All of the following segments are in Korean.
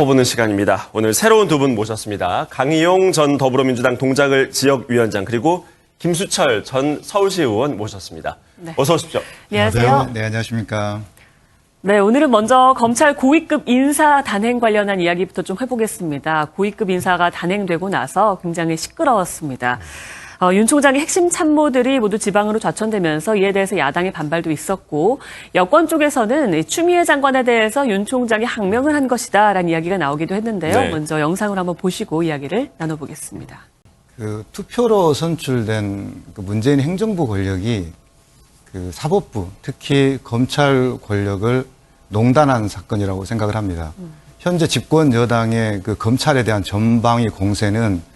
보는 시간입니다. 오늘 새로운 두 분 모셨습니다. 강희용 전 더불어민주당 동작을 지역위원장 그리고 김수철 전 서울시 의원 모셨습니다. 네. 어서 오십시오. 안녕하세요. 네, 안녕하십니까. 네, 오늘은 먼저 검찰 고위급 인사 단행 관련한 이야기부터 좀 해보겠습니다. 고위급 인사가 단행되고 나서 굉장히 시끄러웠습니다. 윤 총장의 핵심 참모들이 모두 지방으로 좌천되면서 이에 대해서 야당의 반발도 있었고 여권 쪽에서는 추미애 장관에 대해서 윤 총장이 항명을 한 것이다라는 이야기가 나오기도 했는데요. 네. 먼저 영상으로 한번 보시고 이야기를 나눠보겠습니다. 투표로 선출된 문재인 행정부 권력이 사법부, 특히 검찰 권력을 농단한 사건이라고 생각을 합니다. 현재 집권 여당의 검찰에 대한 전방위 공세는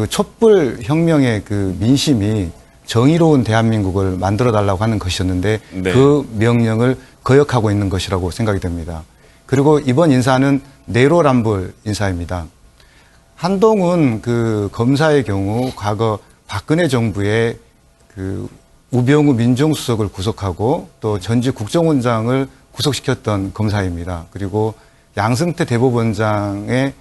촛불 혁명의 민심이 정의로운 대한민국을 만들어 달라고 하는 것이었는데 네. 그 명령을 거역하고 있는 것이라고 생각이 됩니다. 그리고 이번 인사는 내로남불 인사입니다. 한동훈 검사의 경우 과거 박근혜 정부의 우병우 민정수석을 구속하고 또 전직 국정원장을 구속시켰던 검사입니다. 그리고 양승태 대법원장의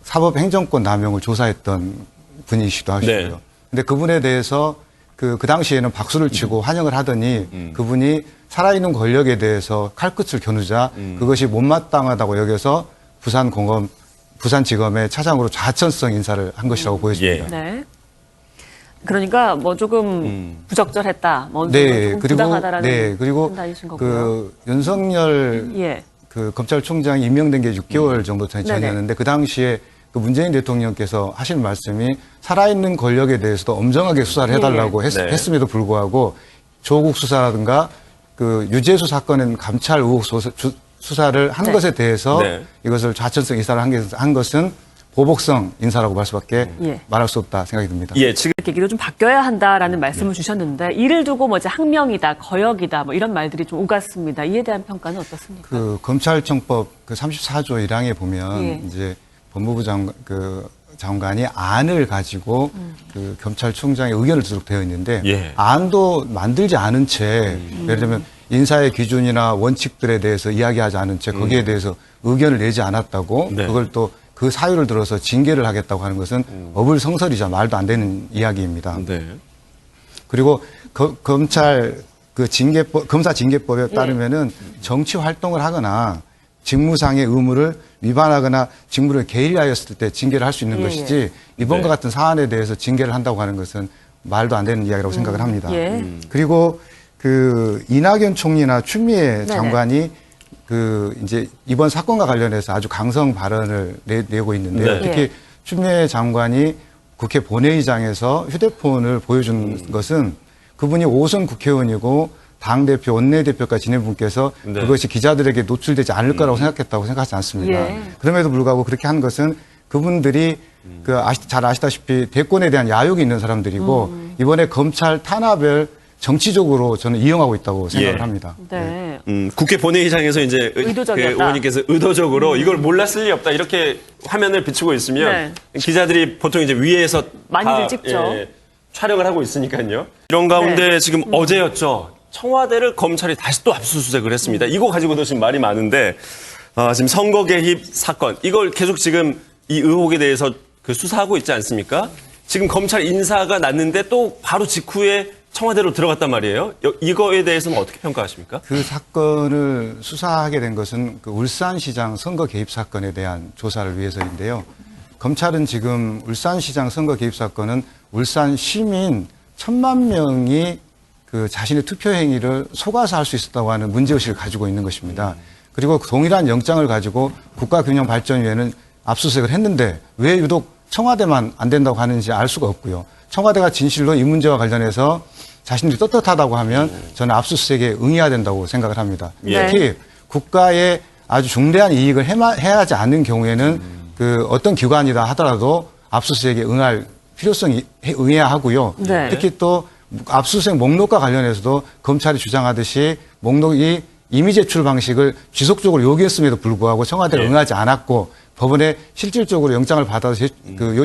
사법행정권 남용을 조사했던 분이시기도 하시고요. 네. 근데 그분에 대해서 그 당시에는 박수를 치고 환영을 하더니 그분이 살아있는 권력에 대해서 칼끝을 겨누자 그것이 못마땅하다고 여겨서 부산지검의 차장으로 좌천성 인사를 한 것이라고 보여집니다. 네. 그러니까 뭐 조금 부적절했다, 뭐 네, 조금 부당하다라는 그리고 판단이신 거고요. 윤석열 예. 검찰총장이 임명된 게 6개월 정도 네네. 전이었는데 그 당시에 문재인 대통령께서 하신 말씀이 살아있는 권력에 대해서도 엄정하게 수사를 해달라고 네. 했음에도 불구하고 조국 수사라든가 유재수 사건은 감찰 의혹 수사를 한 네. 것에 대해서 네. 이것을 좌천성 인사를 한 것은 보복성 인사라고 말 수밖에 예. 말할 수 없다 생각이 듭니다. 예, 지금 계기로 좀 바뀌어야 한다라는 말씀을 주셨는데 이를 두고 뭐 이제 항명이다, 거역이다 뭐 이런 말들이 좀 오갔습니다. 이에 대한 평가는 어떻습니까? 검찰청법 34조 1항에 보면 예. 이제 법무부 장관이 안을 가지고 검찰총장의 의견을 듣도록 되어 있는데 예. 안도 만들지 않은 채 예를 들면 인사의 기준이나 원칙들에 대해서 이야기하지 않은 채 거기에 대해서 의견을 내지 않았다고 네. 그걸 또 그 사유를 들어서 징계를 하겠다고 하는 것은 어불성설이자 말도 안 되는 이야기입니다. 네. 그리고 검찰 검사 징계법에 따르면은 정치 활동을 하거나 직무상의 의무를 위반하거나 직무를 개일하였을 때 징계를 할 수 있는 예, 것이지 이번과 네. 같은 사안에 대해서 징계를 한다고 하는 것은 말도 안 되는 이야기라고 생각을 합니다. 예. 그리고 이낙연 총리나 추미애 장관이 이제 이번 사건과 관련해서 아주 강성 발언을 내고 있는데요. 네. 특히 예. 추미애 장관이 국회 본회의장에서 휴대폰을 보여준 것은 그분이 5선 국회의원이고 당대표, 원내대표까지 지낸 분께서 네. 그것이 기자들에게 노출되지 않을 거라고 생각했다고 생각하지 않습니다. 예. 그럼에도 불구하고 그렇게 한 것은 그분들이 잘 아시다시피 대권에 대한 야욕이 있는 사람들이고 이번에 검찰 탄압을 정치적으로 저는 이용하고 있다고 생각을 예. 합니다. 네. 국회 본회의장에서 이제 의도적이었다. 의원님께서 의도적으로 이걸 몰랐을 리 없다 이렇게 화면을 비추고 있으면 기자들이 보통 이제 위에서 많이들 다, 찍죠. 촬영을 하고 있으니까요. 이런 가운데 네. 지금 어제였죠. 청와대를 검찰이 다시 또 압수수색을 했습니다. 이거 가지고도 지금 말이 많은데 지금 선거 개입 사건 이걸 계속 지금 이 의혹에 대해서 수사하고 있지 않습니까? 지금 검찰 인사가 났는데 또 바로 직후에 청와대로 들어갔단 말이에요. 이거에 대해서는 어떻게 평가하십니까? 그 사건을 수사하게 된 것은 울산시장 선거 개입 사건에 대한 조사를 위해서인데요. 검찰은 지금 울산시장 선거 개입 사건은 울산 시민 1,000만 명이 자신의 투표 행위를 속아서 할 수 있었다고 하는 문제의식을 가지고 있는 것입니다. 그리고 동일한 영장을 가지고 국가균형발전위원회는 압수수색을 했는데 왜 유독 청와대만 안 된다고 하는지 알 수가 없고요. 청와대가 진실로 이 문제와 관련해서 자신들이 떳떳하다고 하면 저는 압수수색에 응해야 된다고 생각을 합니다. 네. 특히 국가에 아주 중대한 이익을 해하지 않는 경우에는 어떤 기관이다 하더라도 압수수색에 응할 필요성이 응해야 하고요. 네. 특히 또 압수수색 목록과 관련해서도 검찰이 주장하듯이 목록이 이미 제출 방식을 지속적으로 요구했음에도 불구하고 청와대가 네. 응하지 않았고 법원에 실질적으로 영장을 받아서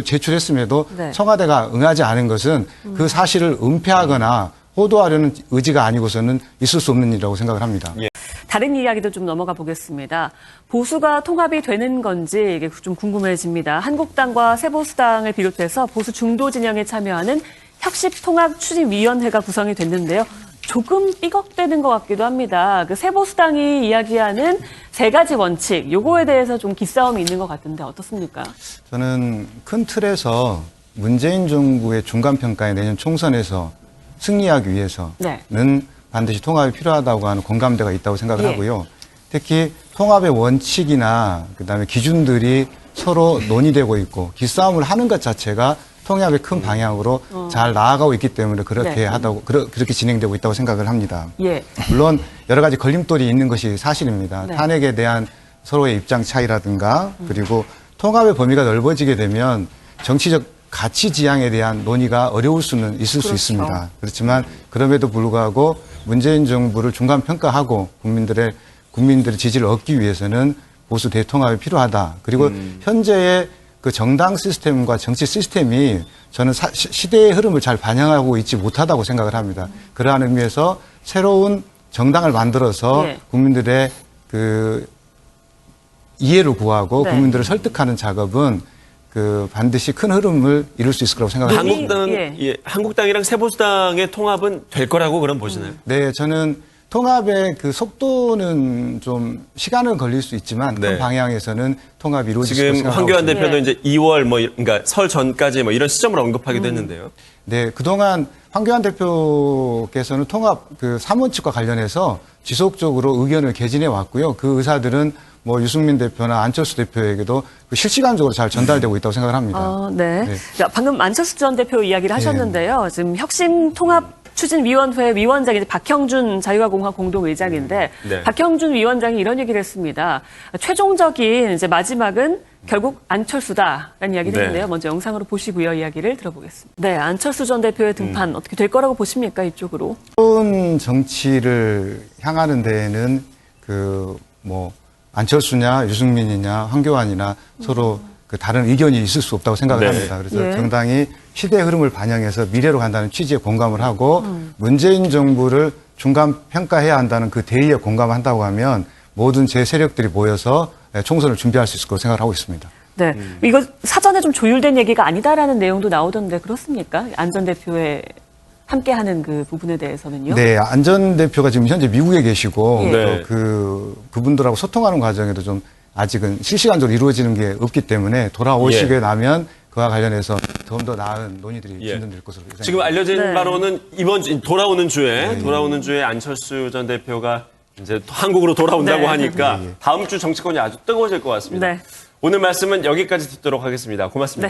제출했음에도 네. 청와대가 응하지 않은 것은 그 사실을 은폐하거나 호도하려는 의지가 아니고서는 있을 수 없는 일이라고 생각을 합니다. 예. 다른 이야기도 좀 넘어가 보겠습니다. 보수가 통합이 되는 건지 이게 좀 궁금해집니다. 한국당과 새보수당을 비롯해서 보수 중도 진영에 참여하는 혁신통합추진위원회가 구성이 됐는데요. 조금 삐걱대는 것 같기도 합니다. 그 새보수당이 이야기하는 세 가지 원칙, 요거에 대해서 좀 기싸움이 있는 것 같은데 어떻습니까? 저는 큰 틀에서 문재인 정부의 중간평가에 내년 총선에서 승리하기 위해서는 네. 반드시 통합이 필요하다고 하는 공감대가 있다고 생각을 예. 하고요. 특히 통합의 원칙이나 그다음에 기준들이 서로 논의되고 있고 기싸움을 하는 것 자체가 통합의 큰 방향으로 잘 나아가고 있기 때문에 그렇게 네. 그렇게 진행되고 있다고 생각을 합니다. 예. 물론 여러 가지 걸림돌이 있는 것이 사실입니다. 네. 탄핵에 대한 서로의 입장 차이라든가 그리고 통합의 범위가 넓어지게 되면 정치적 가치 지향에 대한 논의가 어려울 수는 있을 수 그렇죠. 있습니다. 그렇지만 그럼에도 불구하고 문재인 정부를 중간 평가하고 국민들의 지지를 얻기 위해서는 보수 대통합이 필요하다. 그리고 현재의 그 정당 시스템과 정치 시스템이 저는 시대의 흐름을 잘 반영하고 있지 못하다고 생각을 합니다. 그러한 의미에서 새로운 정당을 만들어서 예. 국민들의 그 이해를 구하고 네. 국민들을 설득하는 작업은 그 반드시 큰 흐름을 이룰 수 있을 거라고 생각합니다. 한국당이랑 새보수당의 통합은 될 거라고 그럼 보시나요? 네, 저는 통합의 그 속도는 좀 시간은 걸릴 수 있지만 네. 큰 방향에서는 통합이 이루어질 수 있다고 지금 생각하고 황교안 있습니다. 대표도 네. 이제 2월 그러니까 설 전까지 이런 시점을 언급하기도 했는데요. 네, 그동안 황교안 대표께서는 통합 그 3원칙과 관련해서 지속적으로 의견을 개진해 왔고요. 그 의사들은 뭐 유승민 대표나 안철수 대표에게도 그 실시간적으로 잘 전달되고 있다고 생각을 합니다. 네. 네. 자, 방금 안철수 전 대표 이야기를 하셨는데요. 지금 혁신통합추진위원회 위원장이 박형준 자유화공화 공동의장인데 네. 박형준 위원장이 이런 얘기를 했습니다. 최종적인 이제 마지막은 결국 안철수다라는 이야기를 네. 했는데요. 먼저 영상으로 보시고요. 이야기를 들어보겠습니다. 네, 안철수 전 대표의 등판 어떻게 될 거라고 보십니까? 이쪽으로. 새로운 정치를 향하는 데에는 그 뭐 안철수냐 유승민이냐 황교안이나 서로 그 다른 의견이 있을 수 없다고 생각을 네. 합니다. 그래서 예. 정당이 시대의 흐름을 반영해서 미래로 간다는 취지에 공감을 하고 문재인 정부를 중간 평가해야 한다는 그 대의에 공감한다고 하면 모든 제 세력들이 모여서 총선을 준비할 수 있을 거라고 생각을 하고 있습니다. 네, 이거 사전에 좀 조율된 얘기가 아니다라는 내용도 나오던데 그렇습니까? 안 전 대표의 함께하는 그 부분에 대해서는요. 네, 안 전 대표가 지금 현재 미국에 계시고 예. 네. 또 그분들하고 소통하는 과정에도 좀 아직은 실시간적으로 이루어지는 게 없기 때문에 돌아오시게 예. 나면 그와 관련해서 좀 더 나은 논의들이 예. 진전될 것으로 생각합니다. 지금 알려진 네. 바로는 돌아오는 주에 안철수 전 대표가 이제 한국으로 돌아온다고 네. 하니까 다음 주 정치권이 아주 뜨거워질 것 같습니다. 네. 오늘 말씀은 여기까지 듣도록 하겠습니다. 고맙습니다. 네.